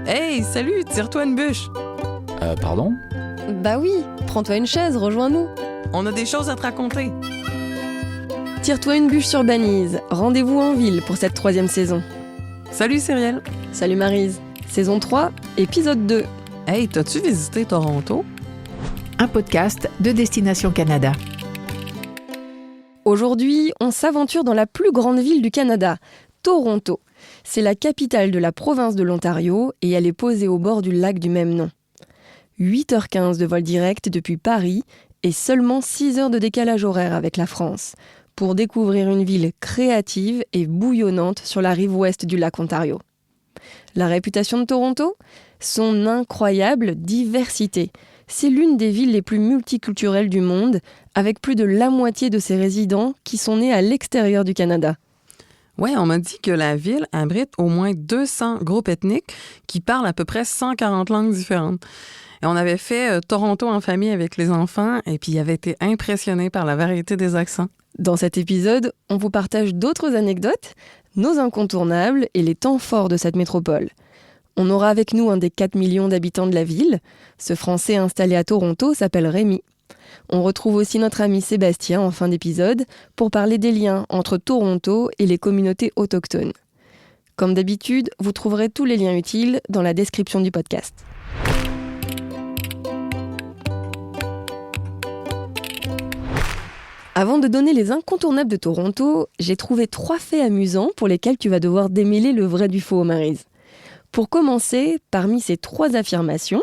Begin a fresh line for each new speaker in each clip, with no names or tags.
Hey, salut, tire-toi une bûche.
Pardon?
Bah oui, prends-toi une chaise, rejoins-nous.
On a des choses à te raconter.
Tire-toi une bûche sur Banise. Rendez-vous en ville pour cette 3e saison.
Salut, Cyrielle.
Salut Maryse. Saison 3, épisode 2.
Hey, t'as-tu visité Toronto?
Un podcast de Destination Canada.
Aujourd'hui, on s'aventure dans la plus grande ville du Canada, Toronto. C'est la capitale de la province de l'Ontario et elle est posée au bord du lac du même nom. 8h15 de vol direct depuis Paris et seulement 6 heures de décalage horaire avec la France pour découvrir une ville créative et bouillonnante sur la rive ouest du lac Ontario. La réputation de Toronto? Son incroyable diversité. C'est l'une des villes les plus multiculturelles du monde, avec plus de la moitié de ses résidents qui sont nés à l'extérieur du Canada.
Ouais, on m'a dit que la ville abrite au moins 200 groupes ethniques qui parlent à peu près 140 langues différentes. Et on avait fait Toronto en famille avec les enfants et puis ils avaient été impressionnés par la variété des accents.
Dans cet épisode, on vous partage d'autres anecdotes, nos incontournables et les temps forts de cette métropole. On aura avec nous un des 4 millions d'habitants de la ville. Ce Français installé à Toronto s'appelle Rémi. On retrouve aussi notre ami Sébastien en fin d'épisode pour parler des liens entre Toronto et les communautés autochtones. Comme d'habitude, vous trouverez tous les liens utiles dans la description du podcast. Avant de donner les incontournables de Toronto, j'ai trouvé 3 faits amusants pour lesquels tu vas devoir démêler le vrai du faux, Maryse. Pour commencer, parmi ces 3 affirmations,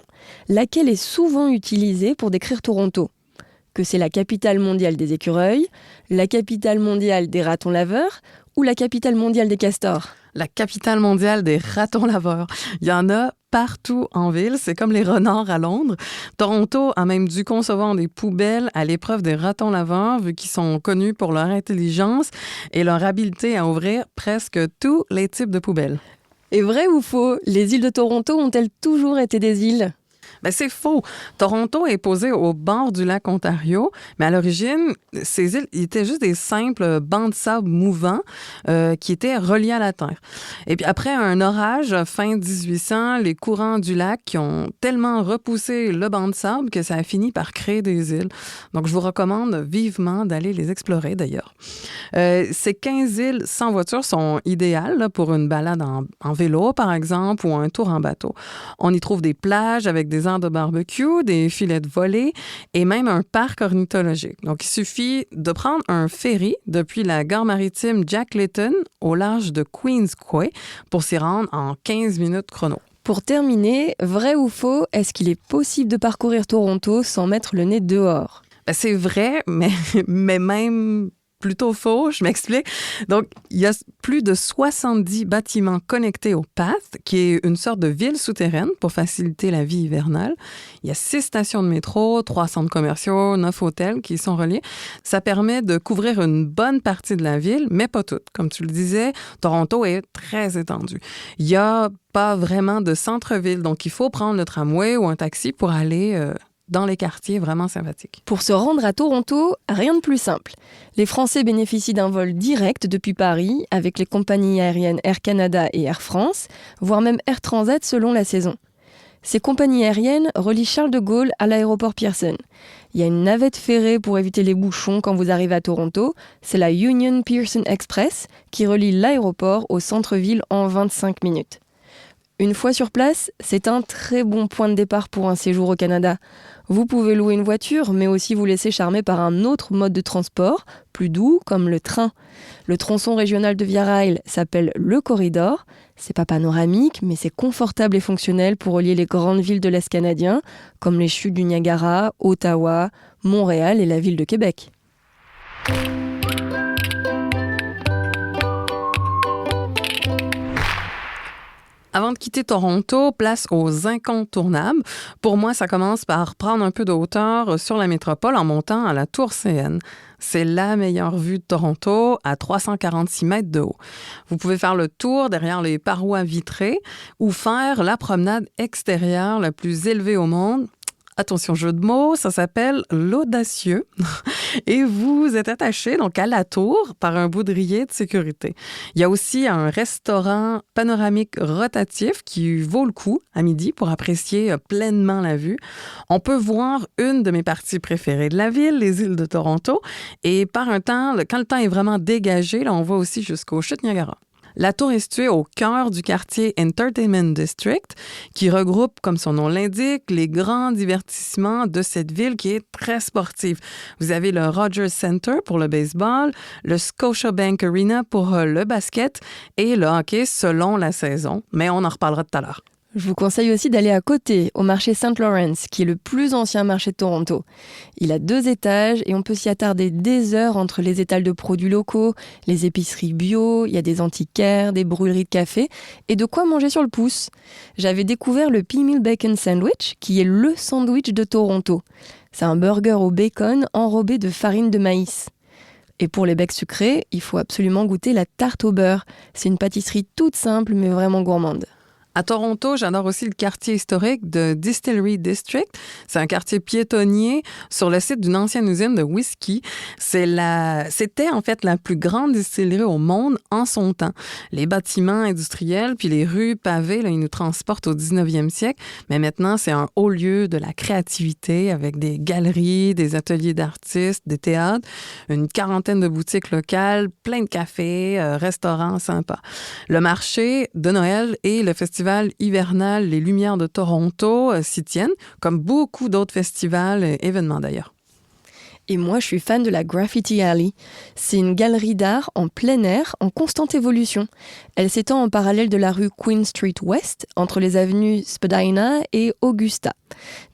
laquelle est souvent utilisée pour décrire Toronto ? Que c'est la capitale mondiale des écureuils, la capitale mondiale des ratons laveurs ou la capitale mondiale des castors ?
La capitale mondiale des ratons laveurs. Il y en a partout en ville, c'est comme les renards à Londres. Toronto a même dû concevoir des poubelles à l'épreuve des ratons laveurs, vu qu'ils sont connus pour leur intelligence et leur habileté à ouvrir presque tous les types de poubelles.
Et vrai ou faux, les îles de Toronto ont-elles toujours été des îles ?
Ben, c'est faux. Toronto est posé au bord du lac Ontario, mais à l'origine, ces îles étaient juste des simples bancs de sable mouvants qui étaient reliés à la terre. Et puis après un orage, fin 1800, les courants du lac qui ont tellement repoussé le banc de sable que ça a fini par créer des îles. Donc, je vous recommande vivement d'aller les explorer, d'ailleurs. Ces 15 îles sans voiture sont idéales là, pour une balade en vélo, par exemple, ou un tour en bateau. On y trouve des plages avec des aires de barbecue, des filets de volée et même un parc ornithologique. Donc, il suffit de prendre un ferry depuis la gare maritime Jack Layton au large de Queensquay pour s'y rendre en 15 minutes chrono.
Pour terminer, vrai ou faux, est-ce qu'il est possible de parcourir Toronto sans mettre le nez dehors ?
Ben, c'est vrai, mais même plutôt faux, je m'explique. Donc, il y a plus de 70 bâtiments connectés au PATH, qui est une sorte de ville souterraine pour faciliter la vie hivernale. Il y a 6 stations de métro, 3 centres commerciaux, 9 hôtels qui sont reliés. Ça permet de couvrir une bonne partie de la ville, mais pas toute. Comme tu le disais, Toronto est très étendu. Il n'y a pas vraiment de centre-ville, donc il faut prendre le tramway ou un taxi pour aller dans les quartiers vraiment sympathiques.
Pour se rendre à Toronto, rien de plus simple. Les Français bénéficient d'un vol direct depuis Paris avec les compagnies aériennes Air Canada et Air France, voire même Air Transat selon la saison. Ces compagnies aériennes relient Charles de Gaulle à l'aéroport Pearson. Il y a une navette ferrée pour éviter les bouchons quand vous arrivez à Toronto. C'est la Union Pearson Express qui relie l'aéroport au centre-ville en 25 minutes. Une fois sur place, c'est un très bon point de départ pour un séjour au Canada. Vous pouvez louer une voiture, mais aussi vous laisser charmer par un autre mode de transport, plus doux, comme le train. Le tronçon régional de Via Rail s'appelle le Corridor. C'est pas panoramique, mais c'est confortable et fonctionnel pour relier les grandes villes de l'Est canadien, comme les chutes du Niagara, Ottawa, Montréal et la ville de Québec.
Avant de quitter Toronto, place aux incontournables. Pour moi, ça commence par prendre un peu de hauteur sur la métropole en montant à la Tour CN. C'est la meilleure vue de Toronto à 346 mètres de haut. Vous pouvez faire le tour derrière les parois vitrées ou faire la promenade extérieure la plus élevée au monde attention jeu de mots, ça s'appelle l'Audacieux et vous êtes attaché donc à la tour par un baudrier de sécurité. Il y a aussi un restaurant panoramique rotatif qui vaut le coup à midi pour apprécier pleinement la vue. On peut voir une de mes parties préférées de la ville, les îles de Toronto, et quand le temps est vraiment dégagé, là, on va aussi jusqu'aux chutes Niagara. La tour est située au cœur du quartier Entertainment District, qui regroupe, comme son nom l'indique, les grands divertissements de cette ville qui est très sportive. Vous avez le Rogers Centre pour le baseball, le Scotiabank Arena pour le basket et le hockey selon la saison, mais on en reparlera tout à l'heure.
Je vous conseille aussi d'aller à côté, au marché St. Lawrence, qui est le plus ancien marché de Toronto. Il a 2 étages et on peut s'y attarder des heures entre les étals de produits locaux, les épiceries bio, il y a des antiquaires, des brûleries de café et de quoi manger sur le pouce. J'avais découvert le Pea-Meal Bacon Sandwich, qui est le sandwich de Toronto. C'est un burger au bacon enrobé de farine de maïs. Et pour les becs sucrés, il faut absolument goûter la tarte au beurre. C'est une pâtisserie toute simple mais vraiment gourmande.
À Toronto, j'adore aussi le quartier historique de Distillery District. C'est un quartier piétonnier sur le site d'une ancienne usine de whisky. C'était en fait la plus grande distillerie au monde en son temps. Les bâtiments industriels puis les rues pavées, là, ils nous transportent au 19e siècle. Mais maintenant, c'est un haut lieu de la créativité avec des galeries, des ateliers d'artistes, des théâtres, une quarantaine de boutiques locales, plein de cafés, restaurants sympas. Le marché de Noël et le festival hivernal Les Lumières de Toronto s'y tiennent, comme beaucoup d'autres festivals et événements d'ailleurs.
Et moi, je suis fan de la Graffiti Alley. C'est une galerie d'art en plein air, en constante évolution. Elle s'étend en parallèle de la rue Queen Street West, entre les avenues Spadina et Augusta.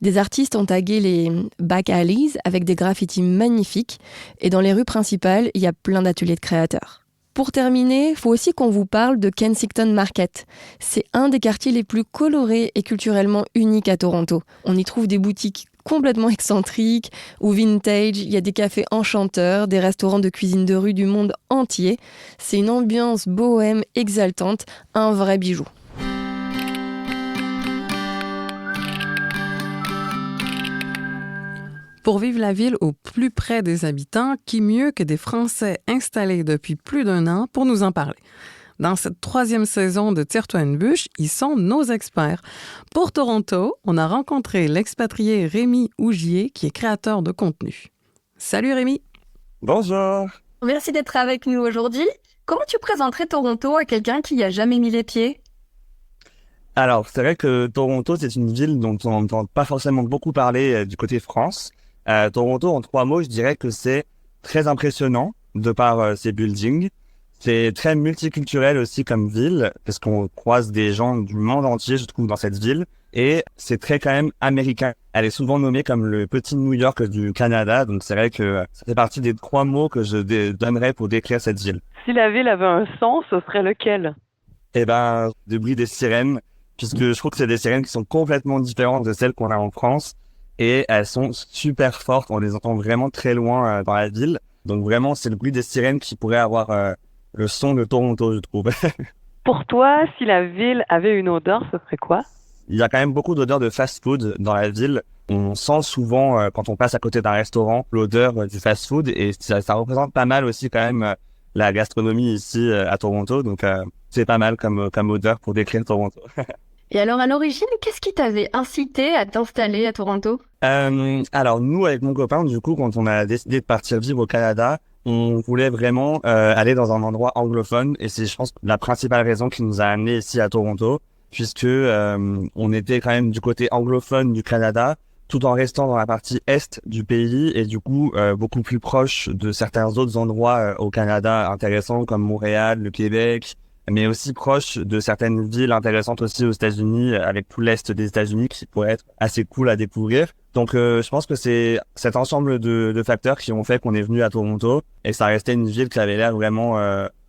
Des artistes ont tagué les back alleys avec des graffitis magnifiques. Et dans les rues principales, il y a plein d'ateliers de créateurs. Pour terminer, il faut aussi qu'on vous parle de Kensington Market. C'est un des quartiers les plus colorés et culturellement uniques à Toronto. On y trouve des boutiques complètement excentriques ou vintage, il y a des cafés enchanteurs, des restaurants de cuisine de rue du monde entier. C'est une ambiance bohème exaltante, un vrai bijou.
Pour vivre la ville au plus près des habitants, qui mieux que des Français installés depuis plus d'1 an pour nous en parler? Dans cette 3e saison de Tire-toi une bûche, ils sont nos experts. Pour Toronto, on a rencontré l'expatrié Rémi Ougier, qui est créateur de contenu. Salut Rémi!
Bonjour!
Merci d'être avec nous aujourd'hui. Comment tu présenterais Toronto à quelqu'un qui n'y a jamais mis les pieds?
Alors, c'est vrai que Toronto, c'est une ville dont on n'entend pas forcément beaucoup parler du côté France. Toronto, en 3 mots, je dirais que c'est très impressionnant de par ses buildings. C'est très multiculturel aussi comme ville, parce qu'on croise des gens du monde entier, je trouve, dans cette ville. Et c'est très quand même américain. Elle est souvent nommée comme le petit New York du Canada, donc c'est vrai que ça fait partie des 3 mots que je donnerais pour décrire cette ville.
Si la ville avait un son, ce serait lequel?
Eh ben, le bruit des sirènes, puisque je trouve que c'est des sirènes qui sont complètement différentes de celles qu'on a en France. Et elles sont super fortes, on les entend vraiment très loin dans la ville. Donc vraiment, c'est le bruit des sirènes qui pourrait avoir le son de Toronto, je trouve.
Pour toi, si la ville avait une odeur, ce serait quoi?
Il y a quand même beaucoup d'odeurs de fast-food dans la ville. On sent souvent, quand on passe à côté d'un restaurant, l'odeur du fast-food. Et ça représente pas mal aussi quand même la gastronomie ici à Toronto. Donc c'est pas mal comme odeur pour décrire Toronto.
Et alors, à l'origine, qu'est-ce qui t'avait incité à t'installer à Toronto?
Alors, nous, avec mon copain, du coup, quand on a décidé de partir vivre au Canada, on voulait vraiment aller dans un endroit anglophone. Et c'est, je pense, la principale raison qui nous a amenés ici à Toronto, puisque on était quand même du côté anglophone du Canada, tout en restant dans la partie est du pays et du coup, beaucoup plus proche de certains autres endroits au Canada intéressants comme Montréal, le Québec, mais aussi proche de certaines villes intéressantes aussi aux États-Unis, avec tout l'Est des États-Unis qui pourrait être assez cool à découvrir. Donc je pense que c'est cet ensemble de facteurs qui ont fait qu'on est venu à Toronto et que ça restait une ville qui avait l'air vraiment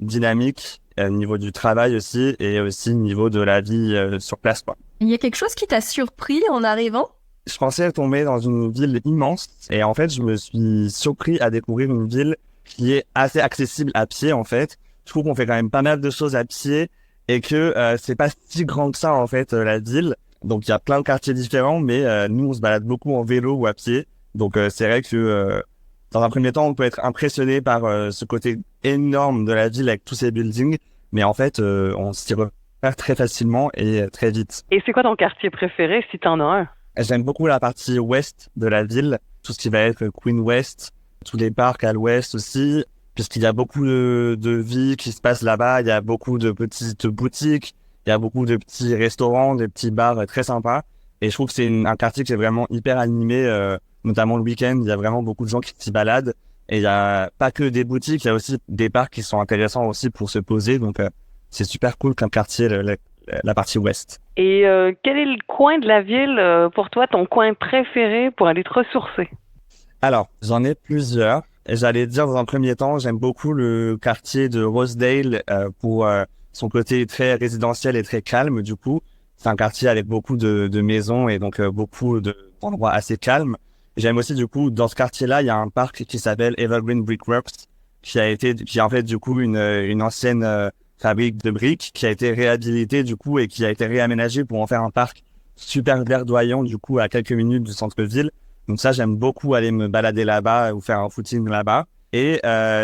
dynamique au niveau du travail aussi et aussi au niveau de la vie sur place, quoi.
Il y a quelque chose qui t'a surpris en arrivant?
Je pensais tomber dans une ville immense et en fait je me suis surpris à découvrir une ville qui est assez accessible à pied en fait. Je trouve qu'on fait quand même pas mal de choses à pied et que c'est pas si grand que ça en fait la ville. Donc, il y a plein de quartiers différents, mais nous, on se balade beaucoup en vélo ou à pied. Donc, c'est vrai que dans un premier temps, on peut être impressionné par ce côté énorme de la ville avec tous ces buildings. Mais en fait, on s'y repère très facilement et très vite.
Et c'est quoi ton quartier préféré, si t'en as un?
J'aime beaucoup la partie ouest de la ville, tout ce qui va être Queen West, tous les parcs à l'ouest aussi, puisqu'il y a beaucoup de vie qui se passe là-bas. Il y a beaucoup de petites boutiques, il y a beaucoup de petits restaurants, des petits bars très sympas. Et je trouve que c'est un quartier qui est vraiment hyper animé, notamment le week-end. Il y a vraiment beaucoup de gens qui s'y baladent. Et il y a pas que des boutiques, il y a aussi des parcs qui sont intéressants aussi pour se poser. Donc, c'est super cool comme quartier, la partie ouest.
Et quel est le coin de la ville, pour toi, ton coin préféré pour aller te ressourcer?
Alors, j'en ai plusieurs. Et j'allais dire, dans un premier temps, j'aime beaucoup le quartier de Rosedale pour son côté très résidentiel et très calme. Du coup, c'est un quartier avec beaucoup de maisons et donc beaucoup d'endroits assez calmes. J'aime aussi, du coup, dans ce quartier-là, il y a un parc qui s'appelle Evergreen Brickworks, qui est en fait, du coup, une ancienne fabrique de briques qui a été réhabilitée, du coup, et qui a été réaménagée pour en faire un parc super verdoyant, du coup, à quelques minutes du centre-ville. Donc ça, j'aime beaucoup aller me balader là-bas ou faire un footing là-bas. Et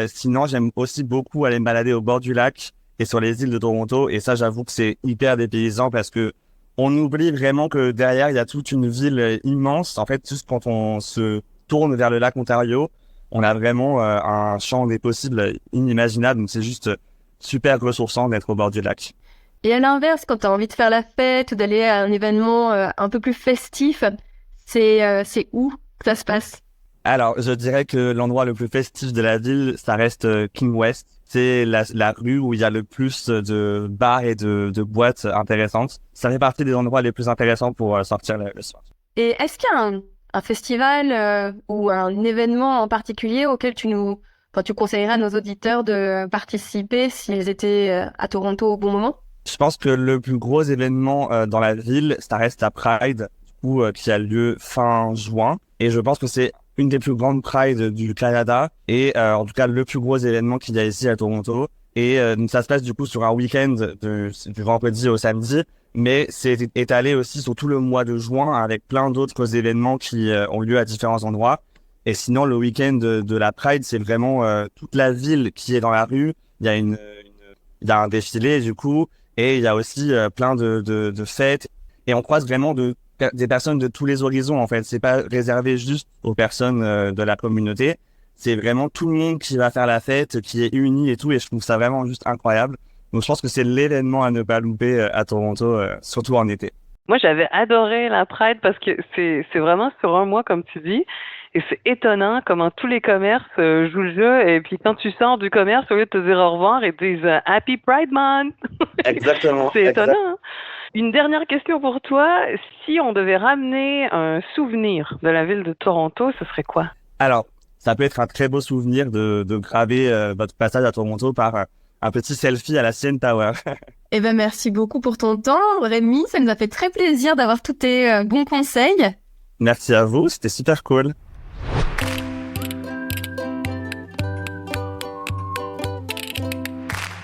sinon, j'aime aussi beaucoup aller me balader au bord du lac et sur les îles de Toronto. Et ça, j'avoue que c'est hyper dépaysant parce que on oublie vraiment que derrière, il y a toute une ville immense. En fait, juste quand on se tourne vers le lac Ontario, on a vraiment un champ des possibles inimaginable. Donc c'est juste super ressourçant d'être au bord du lac.
Et à l'inverse, quand tu as envie de faire la fête ou d'aller à un événement un peu plus festif, c'est où que ça se passe?
Alors, je dirais que l'endroit le plus festif de la ville, ça reste King West. C'est la rue où il y a le plus de bars et de boîtes intéressantes. Ça fait partie des endroits les plus intéressants pour sortir le soir.
Et est-ce qu'il y a un festival ou un événement en particulier auquel tu conseillerais à nos auditeurs de participer s'ils étaient à Toronto au bon moment?
Je pense que le plus gros événement dans la ville, ça reste la Pride, qui a lieu fin juin. Et je pense que c'est une des plus grandes Pride du Canada et en tout cas le plus gros événement qu'il y a ici à Toronto. Et donc ça se passe du coup sur un week-end du vendredi au samedi, mais c'est étalé aussi sur tout le mois de juin avec plein d'autres événements qui ont lieu à différents endroits. Et sinon, le week-end de la Pride, c'est vraiment toute la ville qui est dans la rue. Il y a il y a un défilé du coup, et il y a aussi plein de fêtes. Et on croise vraiment des personnes de tous les horizons, en fait. C'est pas réservé juste aux personnes de la communauté. C'est vraiment tout le monde qui va faire la fête, qui est uni et tout. Et je trouve ça vraiment juste incroyable. Donc, je pense que c'est l'événement à ne pas louper à Toronto, surtout en été.
Moi, j'avais adoré la Pride parce que c'est vraiment sur un mois, comme tu dis. Et c'est étonnant comment tous les commerces jouent le jeu. Et puis, quand tu sors du commerce, au lieu de te dire au revoir, ils te disent Happy Pride Month.
Exactement.
C'est étonnant, hein? Une dernière question pour toi. Si on devait ramener un souvenir de la ville de Toronto, ce serait quoi?
Alors, ça peut être un très beau souvenir de graver votre passage à Toronto par un petit selfie à la CN Tower.
Eh ben, merci beaucoup pour ton temps, Rémi. Ça nous a fait très plaisir d'avoir tous tes bons conseils.
Merci à vous, c'était super cool.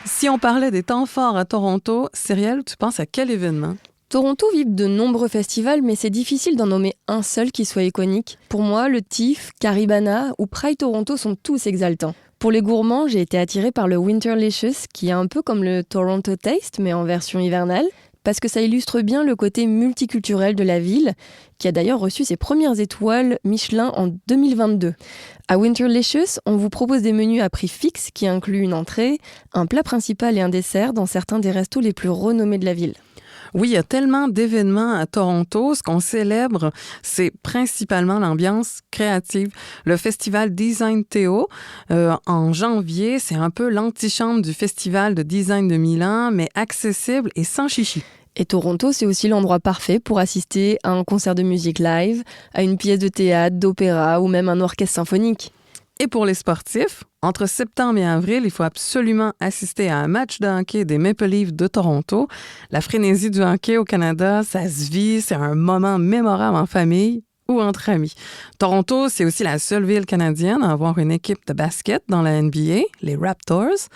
Si on parlait des temps forts à Toronto, Cyrielle, tu penses à quel événement?
Toronto vit de nombreux festivals, mais c'est difficile d'en nommer un seul qui soit iconique. Pour moi, le TIFF, Caribana ou Pride Toronto sont tous exaltants. Pour les gourmands, j'ai été attirée par le Winterlicious, qui est un peu comme le Toronto Taste, mais en version hivernale, parce que ça illustre bien le côté multiculturel de la ville, qui a d'ailleurs reçu ses premières étoiles Michelin en 2022. À Winterlicious, on vous propose des menus à prix fixe qui incluent une entrée, un plat principal et un dessert dans certains des restos les plus renommés de la ville.
Oui, il y a tellement d'événements à Toronto. Ce qu'on célèbre, c'est principalement l'ambiance créative. Le festival Design Théo, en janvier, c'est un peu l'antichambre du festival de design de Milan, mais accessible et sans chichi.
Et Toronto, c'est aussi l'endroit parfait pour assister à un concert de musique live, à une pièce de théâtre, d'opéra ou même un orchestre symphonique.
Et pour les sportifs, entre septembre et avril, il faut absolument assister à un match de hockey des Maple Leafs de Toronto. La frénésie du hockey au Canada, ça se vit, c'est un moment mémorable en famille ou entre amis. Toronto, c'est aussi la seule ville canadienne à avoir une équipe de basket dans la NBA, les Raptors.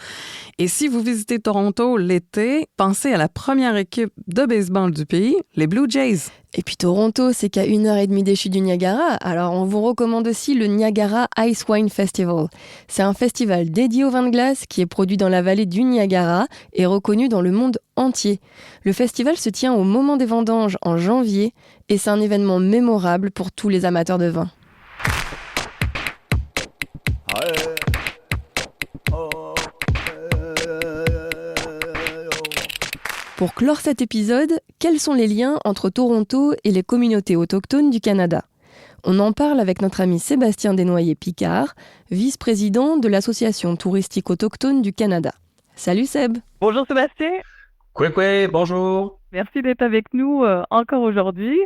Et si vous visitez Toronto l'été, pensez à la première équipe de baseball du pays, les Blue Jays.
Et puis Toronto, c'est qu'à 1h30 des chutes du Niagara, alors on vous recommande aussi le Niagara Ice Wine Festival. C'est un festival dédié au vin de glace qui est produit dans la vallée du Niagara et reconnu dans le monde entier. Le festival se tient au moment des vendanges en janvier et c'est un événement mémorable pour tous les amateurs de vin. Pour clore cet épisode, quels sont les liens entre Toronto et les communautés autochtones du Canada ? On en parle avec notre ami Sébastien Desnoyers-Picard, vice-président de l'Association touristique autochtone du Canada. Salut Seb!
Bonjour Sébastien,
Coucou, bonjour.
merci d'être avec nous encore aujourd'hui.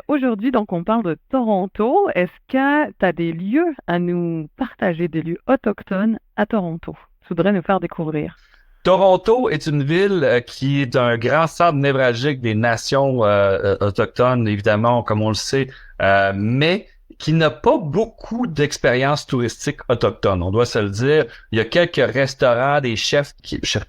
Aujourd'hui, donc, on parle de Toronto. Est-ce que tu as des lieux à nous partager, des lieux autochtones à Toronto? Tu voudrais nous faire découvrir?
Toronto est une ville qui est un grand centre névralgique des nations autochtones, évidemment, comme on le sait, mais qui n'a pas beaucoup d'expérience touristique autochtone. On doit se le dire. Il y a quelques restaurants, des chefs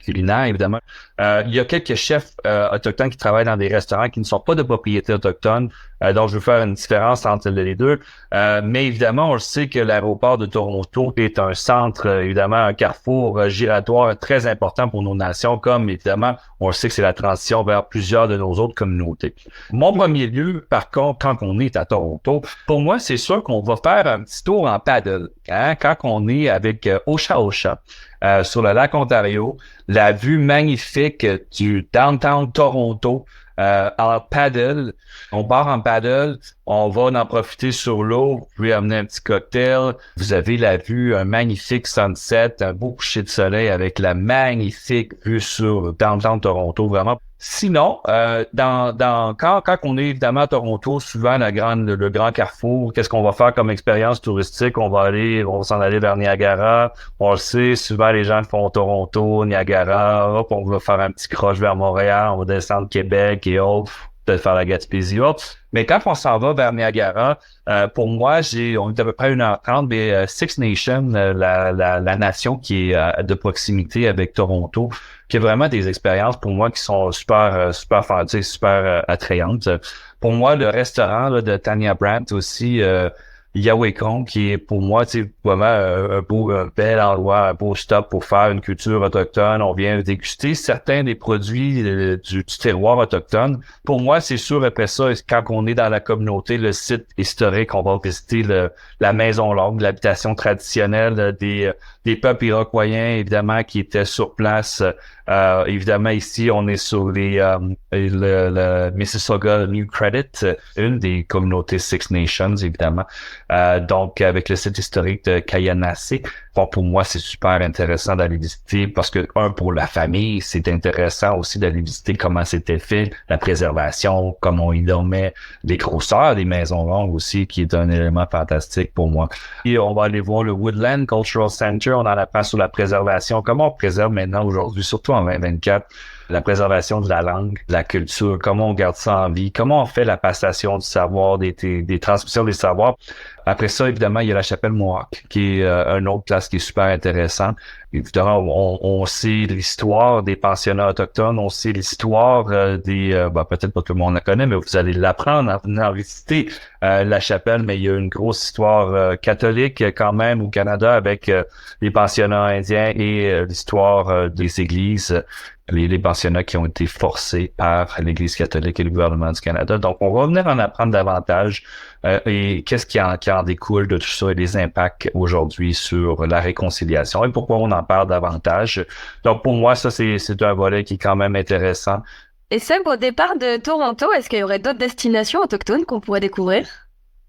culinaires, évidemment. Il y a quelques chefs autochtones qui travaillent dans des restaurants qui ne sont pas de propriété autochtone. Donc, je veux faire une différence entre les deux. Mais évidemment, on le sait que l'aéroport de Toronto est un centre, évidemment, un carrefour giratoire très important pour nos nations, comme évidemment, on le sait que c'est la transition vers plusieurs de nos autres communautés. Mon premier lieu, par contre, quand on est à Toronto, pour moi, c'est sûr qu'on va faire un petit tour en paddle. Quand on est avec Osha Osha, sur le lac Ontario, la vue magnifique du downtown Toronto, en paddle. On part en paddle, on va en profiter sur l'eau, vous pouvez amener un petit cocktail, vous avez la vue, un magnifique sunset, un beau coucher de soleil avec la magnifique vue sur downtown Toronto, vraiment. Sinon, quand on est évidemment à Toronto, souvent le grand carrefour, qu'est-ce qu'on va faire comme expérience touristique? On va s'en aller vers Niagara. On le sait, souvent les gens font Toronto, Niagara, hop, on va faire un petit croche vers Montréal, on va descendre Québec et autres, peut-être faire la Gaspésie, hop. Mais quand on s'en va vers Niagara, pour moi, on est à peu près 1h30, mais Six Nations, la nation qui est de proximité avec Toronto, qui a vraiment des expériences pour moi qui sont super attrayantes. Pour moi, le restaurant là, de Tanya Brandt aussi, Yahweh-Kron, qui est pour moi, vraiment un bel endroit, un beau stop pour faire une culture autochtone. On vient déguster certains des produits du terroir autochtone. Pour moi, c'est sûr, après ça, quand on est dans la communauté, le site historique, on va visiter la Maison Longue, l'habitation traditionnelle des peuples iroquois, évidemment, qui étaient sur place. Évidemment, ici, on est sur le Mississauga New Credit, une des communautés Six Nations, évidemment. Donc, avec le site historique de Kayanase. Bon, pour moi, c'est super intéressant d'aller visiter parce que, pour la famille, c'est intéressant aussi d'aller visiter comment c'était fait, la préservation, comment on y dormait, les grosseurs des maisons longues aussi, qui est un élément fantastique pour moi. Et on va aller voir le Woodland Cultural Center, on en apprend sur la préservation, comment on préserve maintenant aujourd'hui, surtout en 2024, la préservation de la langue, de la culture, comment on garde ça en vie, comment on fait la passation du savoir, des transmissions des savoirs. Après ça, évidemment, il y a la chapelle Mohawk, qui est une autre place qui est super intéressante. Évidemment, on sait l'histoire des pensionnats autochtones, on sait l'histoire peut-être pas tout le monde la connaît, mais vous allez l'apprendre en venant visiter la chapelle, mais il y a une grosse histoire catholique quand même au Canada avec les pensionnats indiens et l'histoire des églises. Les pensionnats qui ont été forcés par l'Église catholique et le gouvernement du Canada. Donc, on va venir en apprendre davantage et qu'est-ce qui en découle de tout ça et les impacts aujourd'hui sur la réconciliation et pourquoi on en parle davantage. Donc, pour moi, ça, c'est un volet qui est quand même intéressant.
Et Seb, au départ de Toronto, est-ce qu'il y aurait d'autres destinations autochtones qu'on pourrait découvrir?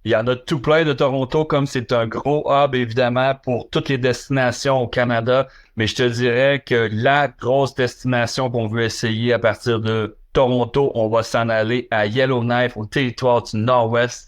Il y en a tout plein de Toronto, comme c'est un gros hub, évidemment, pour toutes les destinations au Canada. Mais je te dirais que la grosse destination qu'on veut essayer à partir de Toronto, on va s'en aller à Yellowknife, au territoire du Nord-Ouest.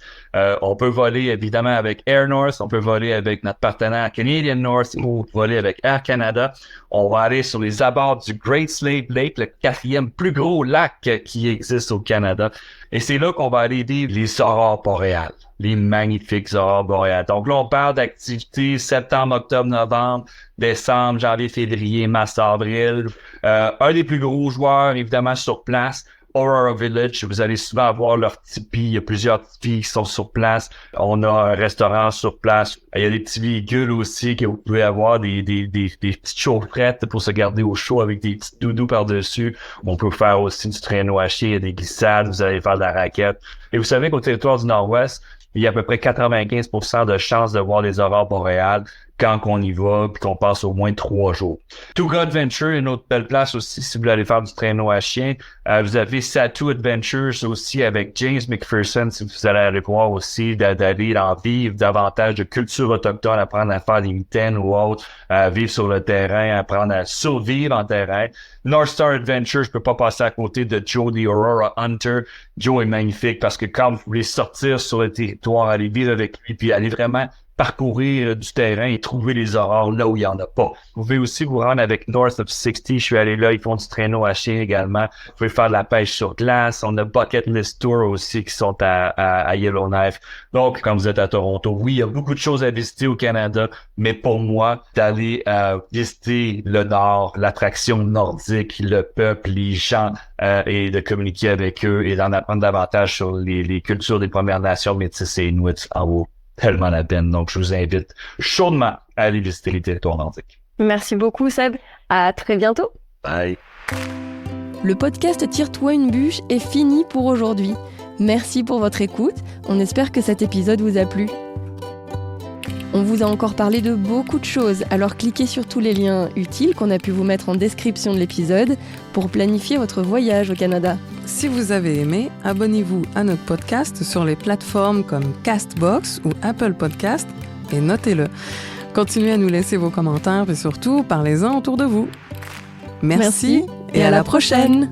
On peut voler évidemment avec Air North, on peut voler avec notre partenaire Canadian North ou voler avec Air Canada. On va aller sur les abords du Great Slave Lake, le 4e plus gros lac qui existe au Canada. Et c'est là qu'on va aller vivre les aurores boréales, les magnifiques aurores boréales. Donc là, on parle d'activités septembre, octobre, novembre, décembre, janvier, février, mars, avril. Un des plus gros joueurs, évidemment, sur place, Aurora Village, vous allez souvent avoir leur tipi, il y a plusieurs tipis qui sont sur place. On a un restaurant sur place. Il y a des petits véhicules aussi que vous pouvez avoir, des petites chaufferettes pour se garder au chaud avec des petits doudous par-dessus. On peut faire aussi du traîneau à chier, il y a des glissades, vous allez faire de la raquette. Et vous savez qu'au territoire du Nord-Ouest, il y a à peu près 95% de chances de voir les aurores boréales quand on y va, puis qu'on passe au moins 3 jours. Touga Adventure, une autre belle place aussi, si vous voulez aller faire du traîneau à chien. Vous avez Satu Adventures aussi avec James McPherson, si vous allez aller voir aussi, d'aller en vivre davantage de culture autochtone, apprendre à faire des mitaines ou autres, vivre sur le terrain, apprendre à survivre en terrain. North Star Adventure, je peux pas passer à côté de Joe the Aurora Hunter. Joe est magnifique parce que quand vous voulez sortir sur le territoire, aller vivre avec lui, puis aller vraiment parcourir du terrain et trouver les aurores là où il y en a pas. Vous pouvez aussi vous rendre avec North of 60. Je suis allé là, ils font du traîneau à chien également. Vous pouvez faire de la pêche sur glace. On a Bucket List Tour aussi qui sont à Yellowknife. Donc, quand vous êtes à Toronto, oui, il y a beaucoup de choses à visiter au Canada, mais pour moi, d'aller visiter le Nord, l'attraction nordique, le peuple, les gens, et de communiquer avec eux et d'en apprendre davantage sur les cultures des Premières Nations, métis et Inuits en haut. Tellement la peine. Donc, je vous invite chaudement à aller visiter les territoires nordiques.
Merci beaucoup, Seb. À très bientôt.
Bye.
Le podcast Tire-toi une bûche est fini pour aujourd'hui. Merci pour votre écoute. On espère que cet épisode vous a plu. On vous a encore parlé de beaucoup de choses, alors cliquez sur tous les liens utiles qu'on a pu vous mettre en description de l'épisode pour planifier votre voyage au Canada.
Si vous avez aimé, abonnez-vous à notre podcast sur les plateformes comme Castbox ou Apple Podcast et notez-le. Continuez à nous laisser vos commentaires et surtout, parlez-en autour de vous. Merci et à la prochaine.